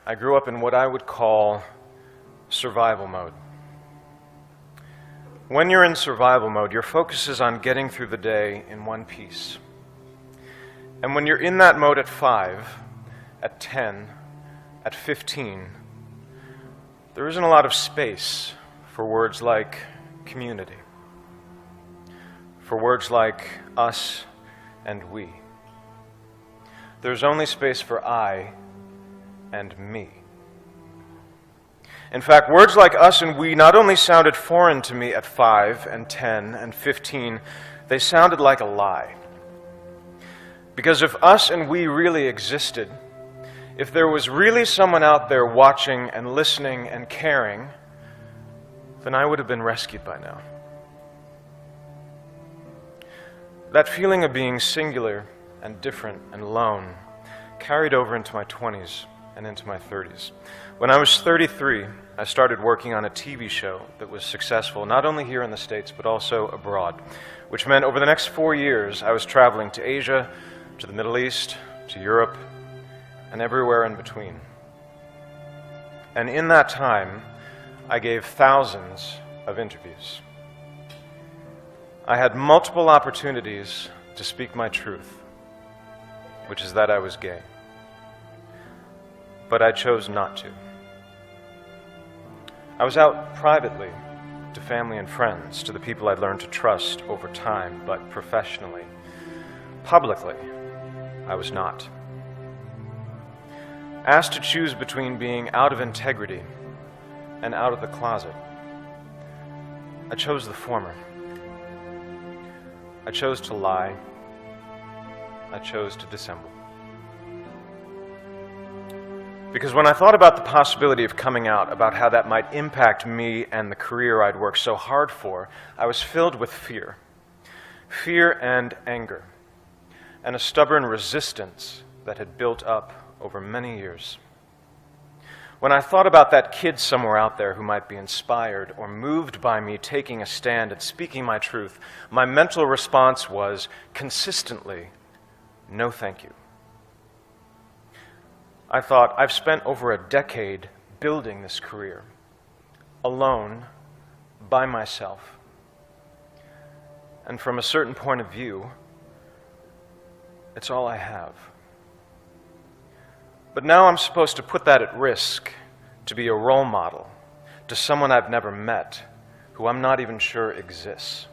I grew up in what I would call survival mode. When you're in survival mode, your focus is on getting through the day in one piece. And when you're in that mode at 5, at 10, at 15, there isn't a lot of space for words like community, for words like us and we. There's only space for I and me. In fact, words like us and we not only sounded foreign to me at 5 and 10 and 15, they sounded like a lie. Because if us and we really existed, if there was really someone out there watching and listening and caring, then I would have been rescued by now. That feeling of being singular and different and alone carried over into my 20s and into my 30s. When I was 33, I started working on a TV show that was successful, not only here in the States, but also abroad, which meant over the next 4 years, I was traveling to Asia, to the Middle East, to Europe, and everywhere in between. And in that time, I gave thousands of interviews. I had multiple opportunities to speak my truth, which is that I was gay. But I chose not to. I was out privately to family and friends, to the people I'd learned to trust over time, but professionally. Publicly, I was not. Asked to choose between being out of integrity and out of the closet, I chose the former. I chose to lie. I chose to dissemble. Because when I thought about the possibility of coming out, about how that might impact me and the career I'd worked so hard for, I was filled with fear. Fear and anger, and a stubborn resistance that had built up over many years. When I thought about that kid somewhere out there who might be inspired or moved by me taking a stand and speaking my truth, my mental response was consistently, no thank you. I thought, I've spent over a decade building this career, alone, by myself. And from a certain point of view, it's all I have. But now I'm supposed to put that at risk to be a role model to someone I've never met, who I'm not even sure exists.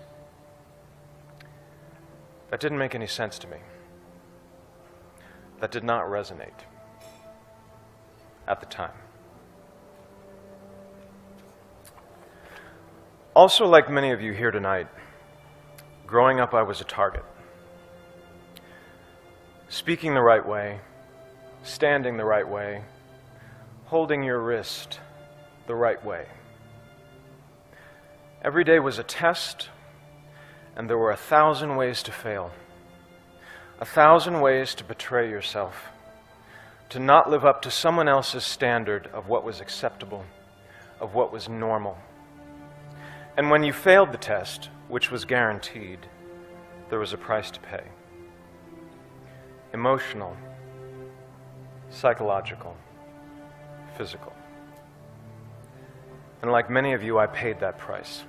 That didn't make any sense to me. That did not resonate at the time. Also, like many of you here tonight, growing up I was a target. Speaking the right way, standing the right way, holding your wrist the right way. Every day was a test, and there were 1,000 ways to fail. 1,000 ways to betray yourself, to not live up to someone else's standard of what was acceptable, of what was normal. And when you failed the test, which was guaranteed, there was a price to pay. Emotional, psychological, physical. And like many of you, I paid that price.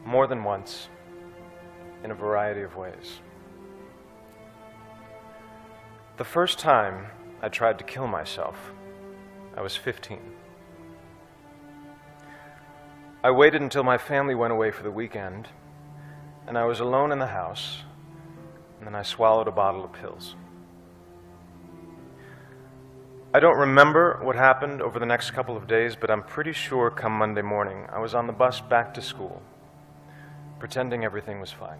More than once, in a variety of ways. The first time I tried to kill myself, I was 15. I waited until my family went away for the weekend, and I was alone in the house, and then I swallowed a bottle of pills. I don't remember what happened over the next couple of days, but I'm pretty sure come Monday morning, I was on the bus back to school, pretending everything was fine.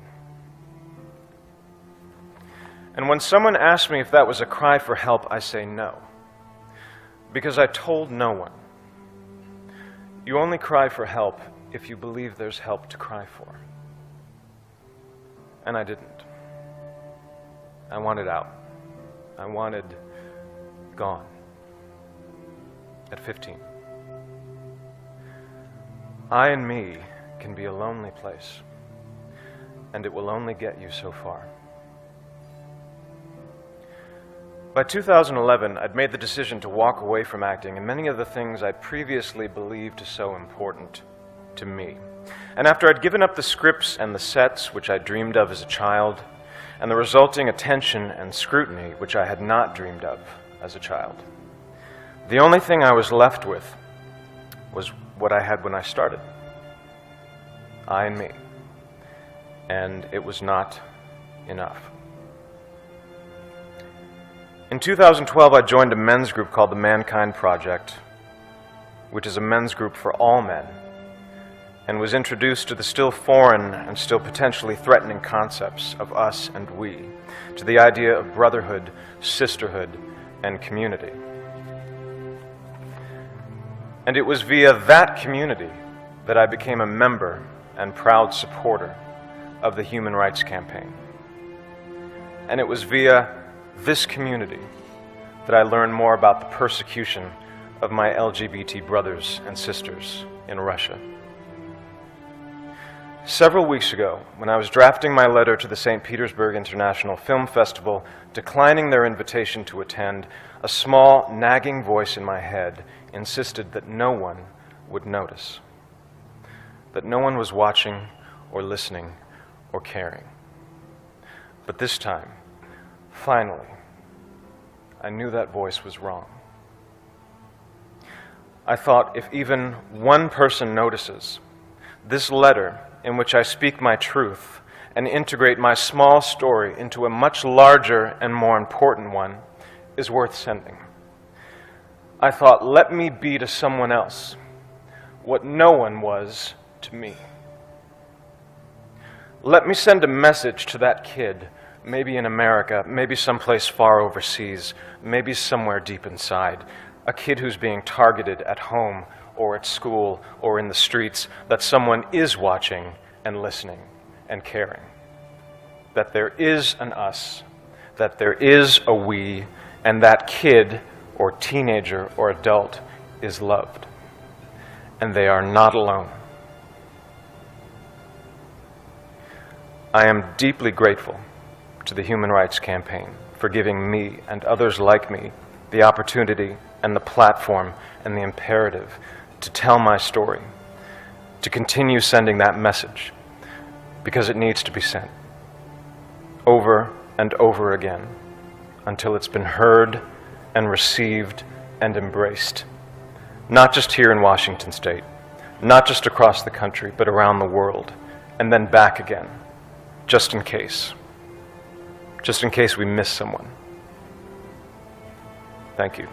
And when someone asks me if that was a cry for help, I say no, because I told no one. You only cry for help if you believe there's help to cry for. And I didn't. I wanted out. I wanted gone. At 15. I and me can be a lonely place, and it will only get you so far. By 2011, I'd made the decision to walk away from acting and many of the things I'd previously believed so important to me. And after I'd given up the scripts and the sets which I dreamed of as a child, and the resulting attention and scrutiny which I had not dreamed of as a child, the only thing I was left with was what I had when I started. I and me. And it was not enough. In 2012, I joined a men's group called the Mankind Project, which is a men's group for all men, and was introduced to the still foreign and still potentially threatening concepts of us and we, to the idea of brotherhood, sisterhood, and community. And it was via that community that I became a member and proud supporter of the Human Rights Campaign. And it was via this community that I learned more about the persecution of my LGBT brothers and sisters in Russia. Several weeks ago, when I was drafting my letter to the St. Petersburg International Film Festival, declining their invitation to attend, a small, nagging voice in my head insisted that no one would notice, that no one was watching or listening or caring. But this time, finally, I knew that voice was wrong. I thought, if even one person notices, this letter in which I speak my truth and integrate my small story into a much larger and more important one is worth sending. I thought, let me be to someone else what no one was to me. Let me send a message to that kid, maybe in America, maybe someplace far overseas, maybe somewhere deep inside, a kid who's being targeted at home or at school or in the streets, that someone is watching and listening and caring. That there is an us, that there is a we, and that kid or teenager or adult is loved. And they are not alone. I am deeply grateful to the Human Rights Campaign for giving me and others like me the opportunity and the platform and the imperative to tell my story, to continue sending that message, because it needs to be sent over and over again until it's been heard and received and embraced, not just here in Washington State, not just across the country, but around the world, and then back again, just in case we miss someone. Thank you.